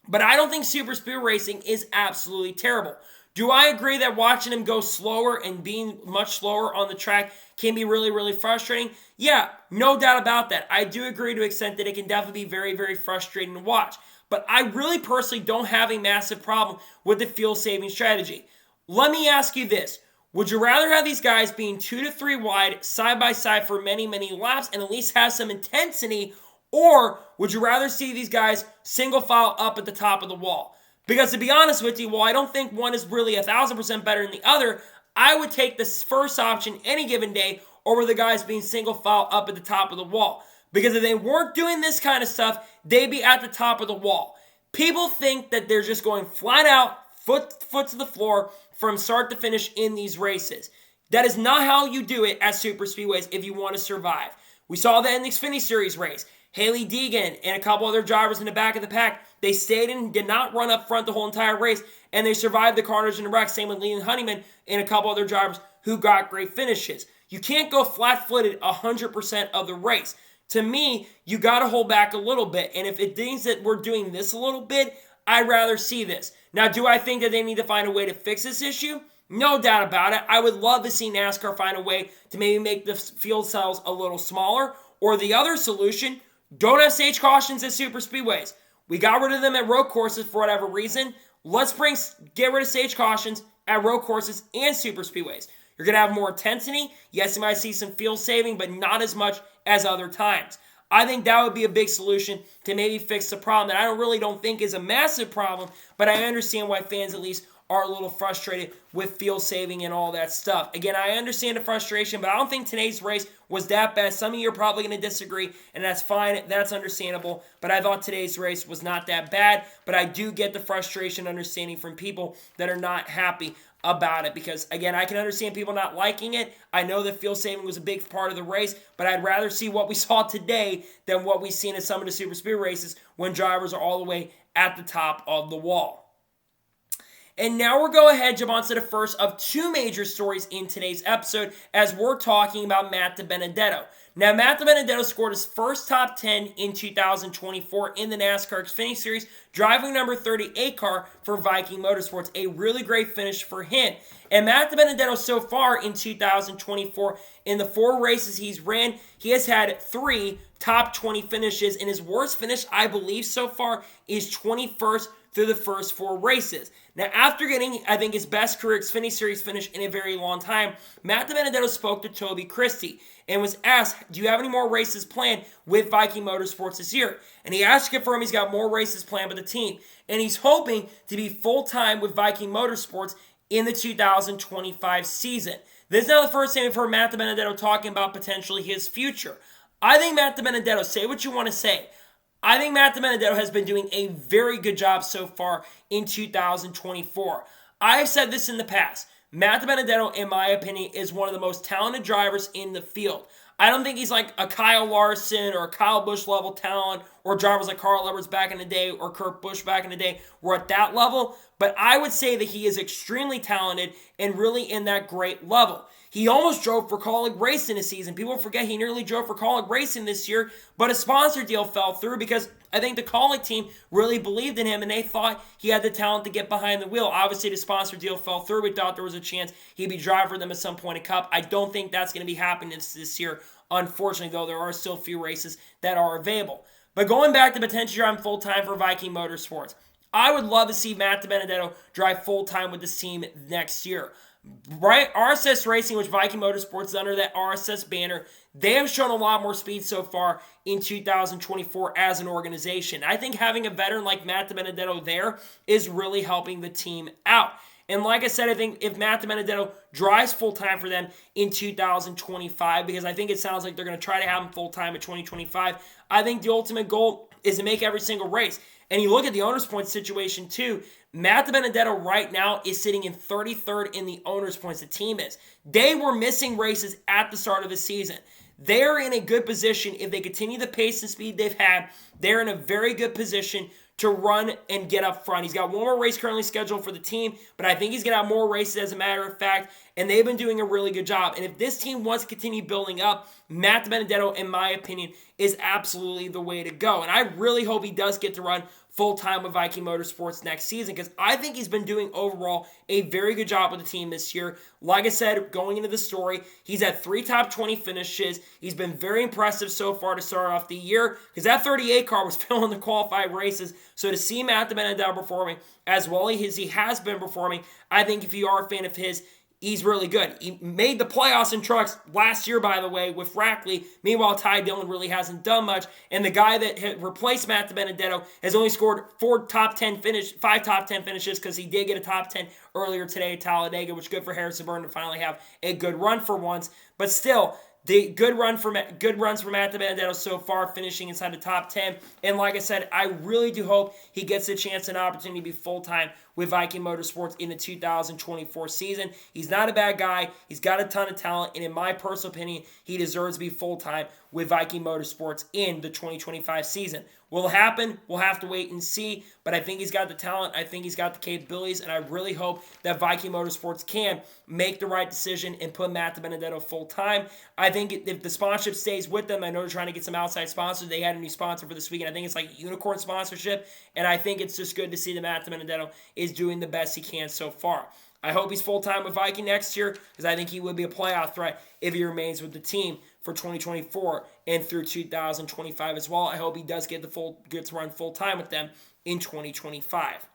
[SPEAKER 1] But I don't think super speed racing is absolutely terrible. Do I agree that watching him go slower and being much slower on the track can be really, really frustrating? Yeah, no doubt about that. I do agree to an extent that it can definitely be very, very frustrating to watch. But I really personally don't have a massive problem with the fuel-saving strategy. Let me ask you this. Would you rather have these guys being 2 to 3 wide, side by side for many, many laps and at least have some intensity? Or would you rather see these guys single file up at the top of the wall? Because to be honest with you, while I don't think one is really 1,000% better than the other, I would take this first option any given day over the guys being single file up at the top of the wall. Because if they weren't doing this kind of stuff, they'd be at the top of the wall. People think that they're just going flat out, foot to the floor from start to finish in these races. That is not how you do it at super speedways if you want to survive. We saw that in the Xfinity Series race. Haley Degan and a couple other drivers in the back of the pack, they stayed in, did not run up front the whole entire race, and they survived the carnage and the wreck. Same with Leland Honeyman and a couple other drivers who got great finishes. You can't go flat-footed 100% of the race. To me, you got to hold back a little bit, and if it means that we're doing this a little bit, I'd rather see this. Now, do I think that they need to find a way to fix this issue? No doubt about it. I would love to see NASCAR find a way to maybe make the field cells a little smaller, or the other solution, don't have stage cautions at super speedways. We got rid of them at road courses for whatever reason. Let's get rid of stage cautions at road courses and super speedways. You're going to have more intensity. Yes, you might see some field saving, but not as much as other times. I think that would be a big solution to maybe fix the problem that I really don't think is a massive problem, but I understand why fans at least are a little frustrated with field saving and all that stuff. Again, I understand the frustration, but I don't think today's race was that bad. Some of you are probably going to disagree, and that's fine. That's understandable, but I thought today's race was not that bad, but I do get the frustration understanding from people that are not happy about it because, again, I can understand people not liking it. I know that field saving was a big part of the race, but I'd rather see what we saw today than what we've seen in some of the super speed races when drivers are all the way at the top of the wall. And now we'll go ahead and jump on to the first of 2 major stories in today's episode as we're talking about Matt DeBenedetto. Now, Matt DeBenedetto scored his first top 10 in 2024 in the NASCAR Xfinity Series, driving number 38 car for Viking Motorsports. A really great finish for him. And Matt DeBenedetto so far in 2024, in the 4 races he's ran, he has had 3 top 20 finishes, and his worst finish, I believe, so far is 21st through the first 4 races. Now, after getting, I think, his best career Xfinity Series finish in a very long time, Matt DeBenedetto spoke to Toby Christie and was asked, do you have any more races planned with Viking Motorsports this year? And he asked to confirm he's got more races planned with the team. And he's hoping to be full-time with Viking Motorsports in the 2025 season. This is not the first time we've heard Matt DeBenedetto talking about potentially his future. I think Matt DeBenedetto, say what you want to say, I think Matt DeBenedetto has been doing a very good job so far in 2024. I've said this in the past. Matt DeBenedetto, in my opinion, is one of the most talented drivers in the field. I don't think he's like a Kyle Larson or a Kyle Busch level talent, or drivers like Carl Edwards back in the day or Kurt Busch back in the day were at that level. But I would say that he is extremely talented and really in that great level. He almost drove for Kaulig Racing this season. People forget he nearly drove for Kaulig Racing this year, but a sponsor deal fell through because I think the Kaulig team really believed in him and they thought he had the talent to get behind the wheel. Obviously, the sponsor deal fell through. We thought there was a chance he'd be driving for them at some point in Cup. I don't think that's going to be happening this year. Unfortunately, though, there are still a few races that are available. But going back to potentially driving full-time for Viking Motorsports, I would love to see Matt DeBenedetto drive full-time with this team next year. Right, RSS Racing, which Viking Motorsports is under that RSS banner, they have shown a lot more speed so far in 2024 as an organization. I think having a veteran like Matt DeBenedetto there is really helping the team out. And like I said, I think if Matt DeBenedetto drives full-time for them in 2025, because I think it sounds like they're going to try to have him full-time in 2025, I think the ultimate goal is to make every single race. And you look at the owner's points situation too, Matt DeBenedetto right now is sitting in 33rd in the owner's points. The team is. They were missing races at the start of the season. They're in a good position. If they continue the pace and speed they've had, they're in a very good position to run and get up front. He's got one more race currently scheduled for the team, but I think he's going to have more races as a matter of fact, and they've been doing a really good job. And if this team wants to continue building up, Matt DeBenedetto, in my opinion, is absolutely the way to go. And I really hope he does get to run full-time with Viking Motorsports next season, because I think he's been doing overall a very good job with the team this year. Like I said, going into the story, he's had 3 top 20 finishes. He's been very impressive so far to start off the year, because that 38 car was filling the qualified races. So to see Matt DeBenedetto performing as well as he has been performing, I think if you are a fan of his, he's really good. He made the playoffs in trucks last year, by the way, with Rackley. Meanwhile, Ty Dillon really hasn't done much. And the guy that had replaced Matt DeBenedetto has only scored 5 top 10 finishes, because he did get a top 10 earlier today at Talladega, which is good for Harrison Burton to finally have a good run for once. But still, the good runs for Matt DeBenedetto so far, finishing inside the top 10. And like I said, I really do hope he gets a chance and opportunity to be full-time with Viking Motorsports in the 2024 season. He's not a bad guy. He's got a ton of talent. And in my personal opinion, he deserves to be full-time with Viking Motorsports in the 2025 season. Will it happen? We'll have to wait and see. But I think he's got the talent. I think he's got the capabilities. And I really hope that Viking Motorsports can make the right decision and put Matt DeBenedetto full-time. I think if the sponsorship stays with them, I know they're trying to get some outside sponsors. They had a new sponsor for this weekend. I think it's like Unicorn sponsorship. And I think it's just good to see that Matt DeBenedetto is doing the best he can so far. I hope he's full-time with Viking next year, because I think he would be a playoff threat if he remains with the team for 2024 and through 2025 as well. I hope he does get to run full-time with them in 2025.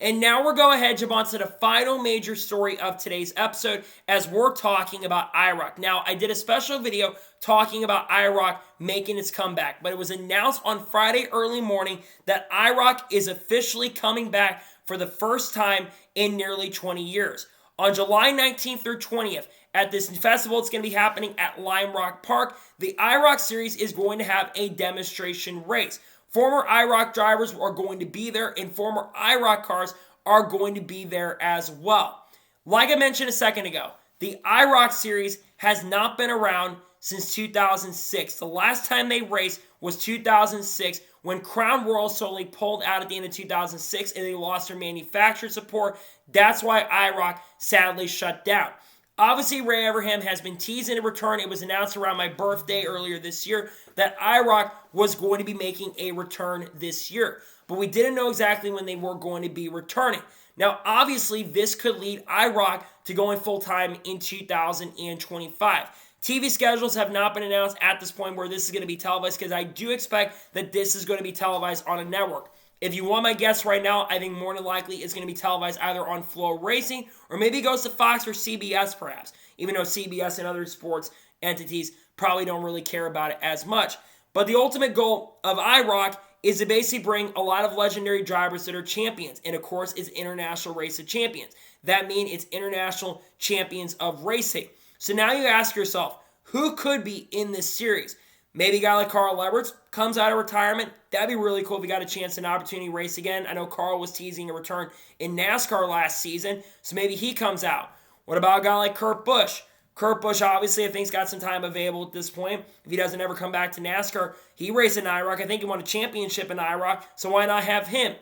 [SPEAKER 1] And now we're going ahead, jump on to the final major story of today's episode, as we're talking about IROC. Now, I did a special video talking about IROC making its comeback, but it was announced on Friday early morning that IROC is officially coming back for the first time in nearly 20 years. On July 19th through 20th, at this festival, it's going to be happening at Lime Rock Park. The IROC Series is going to have a demonstration race. Former IROC drivers are going to be there, and former IROC cars are going to be there as well. Like I mentioned a second ago, the IROC Series has not been around since 2006. The last time they raced was 2006, when Crown Royal solely pulled out at the end of 2006 and they lost their manufacturer support. That's why IROC sadly shut down. Obviously, Ray Abraham has been teasing a return. It was announced around my birthday earlier this year that IROC was going to be making a return this year. But we didn't know exactly when they were going to be returning. Now, obviously, this could lead IROC to going full-time in 2025. TV schedules have not been announced at this point where this is going to be televised, because I do expect that this is going to be televised on a network. If you want my guess right now, I think more than likely it's going to be televised either on Flow Racing or maybe it goes to Fox or CBS perhaps, even though CBS and other sports entities probably don't really care about it as much. But the ultimate goal of IROC is to basically bring a lot of legendary drivers that are champions. And of course, it's International Race of Champions. That means it's International Champions of Racing. So now you ask yourself, who could be in this series? Maybe a guy like Carl Edwards comes out of retirement. That'd be really cool if he got a chance and opportunity to race again. I know Carl was teasing a return in NASCAR last season, so maybe he comes out. What about a guy like Kurt Busch? Kurt Busch, obviously, I think, has got some time available at this point. If he doesn't ever come back to NASCAR, he raced in IROC. I think he won a championship in IROC, so why not have him?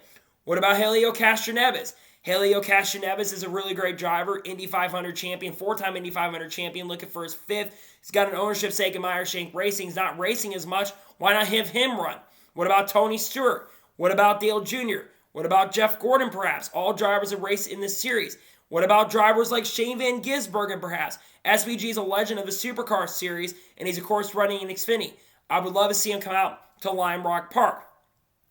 [SPEAKER 1] What about Helio Castroneves? Helio Castroneves is a really great driver, Indy 500 champion, four-time Indy 500 champion, looking for his fifth. He's got an ownership stake in Meyer Shank Racing. He's not racing as much. Why not have him run? What about Tony Stewart? What about Dale Jr.? What about Jeff Gordon, perhaps? All drivers have raced in this series. What about drivers like Shane Van Gisbergen, perhaps? SVG is a legend of the Supercar series, and he's, of course, running in Xfinity. I would love to see him come out to Lime Rock Park.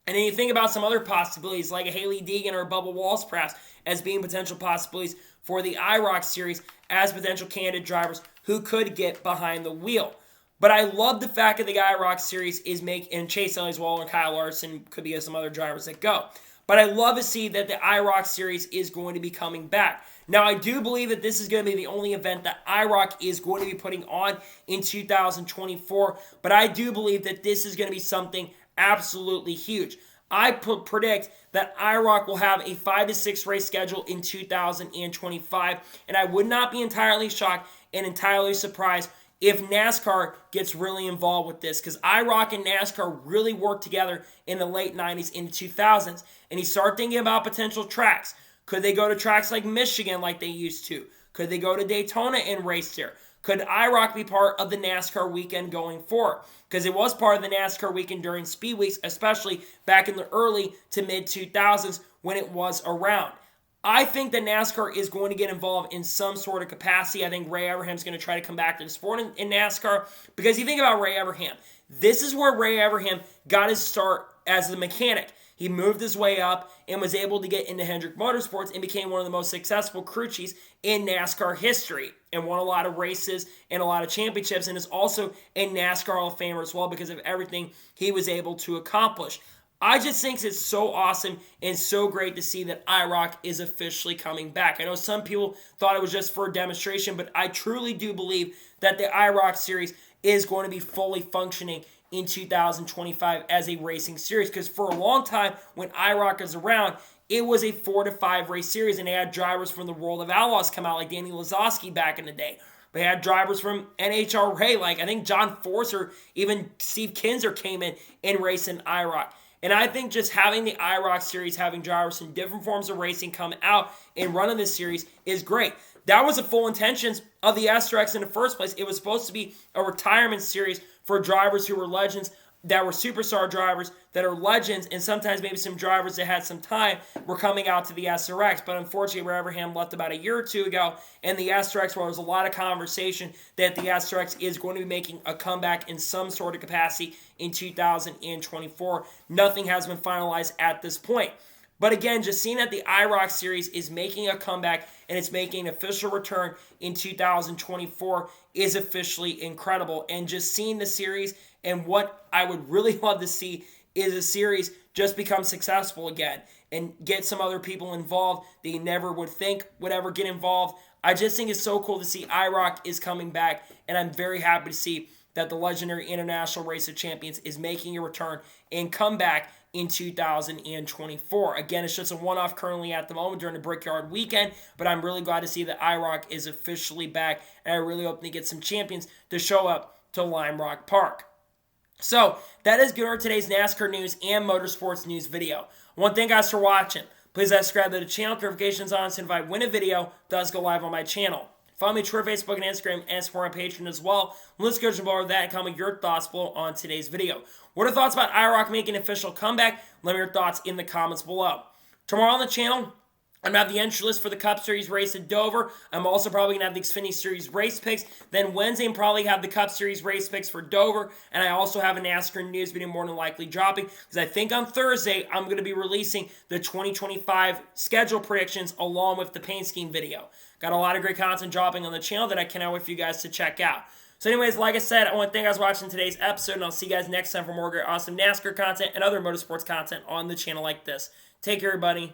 [SPEAKER 1] And then you think about some other possibilities, like a Haley Degan or a Bubba Wallace, perhaps, as being potential possibilities for the IROC series as potential candidate drivers who could get behind the wheel. But I love the fact that the IROC series is making, and Chase Elliott as well, and Kyle Larson, could be some other drivers that go. But I love to see that the IROC series is going to be coming back. Now, I do believe that this is going to be the only event that IROC is going to be putting on in 2024, but I do believe that this is going to be something absolutely huge. I predict that IROC will have a 5 to 6 race schedule in 2025, and I would not be entirely shocked and entirely surprised if NASCAR gets really involved with this, because IROC and NASCAR really worked together in the late 90s into 2000s, and you start thinking about potential tracks. Could they go to tracks like Michigan like they used to? Could they go to Daytona and race there? Could IROC be part of the NASCAR weekend going forward? Because it was part of the NASCAR weekend during Speed Weeks, especially back in the early to mid-2000s when it was around. I think that NASCAR is going to get involved in some sort of capacity. I think Ray Evernham's going to try to come back to the sport in NASCAR. Because you think about Ray Evernham. This is where Ray Evernham got his start as the mechanic. He moved his way up and was able to get into Hendrick Motorsports and became one of the most successful crew chiefs in NASCAR history and won a lot of races and a lot of championships, and is also a NASCAR Hall of Famer as well because of everything he was able to accomplish. I just think it's so awesome and so great to see that IROC is officially coming back. I know some people thought it was just for a demonstration, but I truly do believe that the IROC series is going to be fully functioning in 2025 as a racing series, because for a long time when IROC is around, it was a 4 to 5 race series, and they had drivers from the World of Outlaws come out like Danny Lazowski back in the day. They had drivers from NHRA like I think John Force or even Steve Kinzer came in and raced in IROC. And I think just having the IROC series, having drivers from different forms of racing come out and run in this series is great. That was the full intentions of the SRX in the first place. It was supposed to be a retirement series for drivers who were legends, that were superstar drivers, that are legends, and sometimes maybe some drivers that had some time were coming out to the SRX. But unfortunately, Ray Evernham left about a year or two ago, and the SRX, where there was a lot of conversation that the SRX is going to be making a comeback in some sort of capacity in 2024. Nothing has been finalized at this point. But again, just seeing that the IROC series is making a comeback and it's making an official return in 2024 is officially incredible. And just seeing the series, and what I would really love to see is a series just become successful again and get some other people involved that you never would think would ever get involved. I just think it's so cool to see IROC is coming back, and I'm very happy to see that the legendary International Race of Champions is making a return and comeback in 2024. Again, it's just a one-off currently at the moment during the Brickyard weekend, but I'm really glad to see that IROC is officially back, and I really hope they get some champions to show up to Lime Rock Park. So, that is good for today's NASCAR news and motorsports news video. I want to thank you guys for watching. Please subscribe to the channel, notifications on, so if when a video does go live on my channel. Follow me on Twitter, Facebook, and Instagram, and support my Patreon as well. Let's go to more of that and comment your thoughts below on today's video. What are thoughts about IROC making an official comeback? Let me know your thoughts in the comments below. Tomorrow on the channel, I'm going to have the entry list for the Cup Series race at Dover. I'm also probably going to have the Xfinity Series race picks. Then Wednesday, I'm probably have the Cup Series race picks for Dover. And I also have a NASCAR news video more than likely dropping, because I think on Thursday, I'm going to be releasing the 2025 schedule predictions along with the paint scheme video. Got a lot of great content dropping on the channel that I cannot wait for you guys to check out. So anyways, like I said, I want to thank you guys for watching today's episode, and I'll see you guys next time for more great, awesome NASCAR content and other motorsports content on the channel like this. Take care, everybody.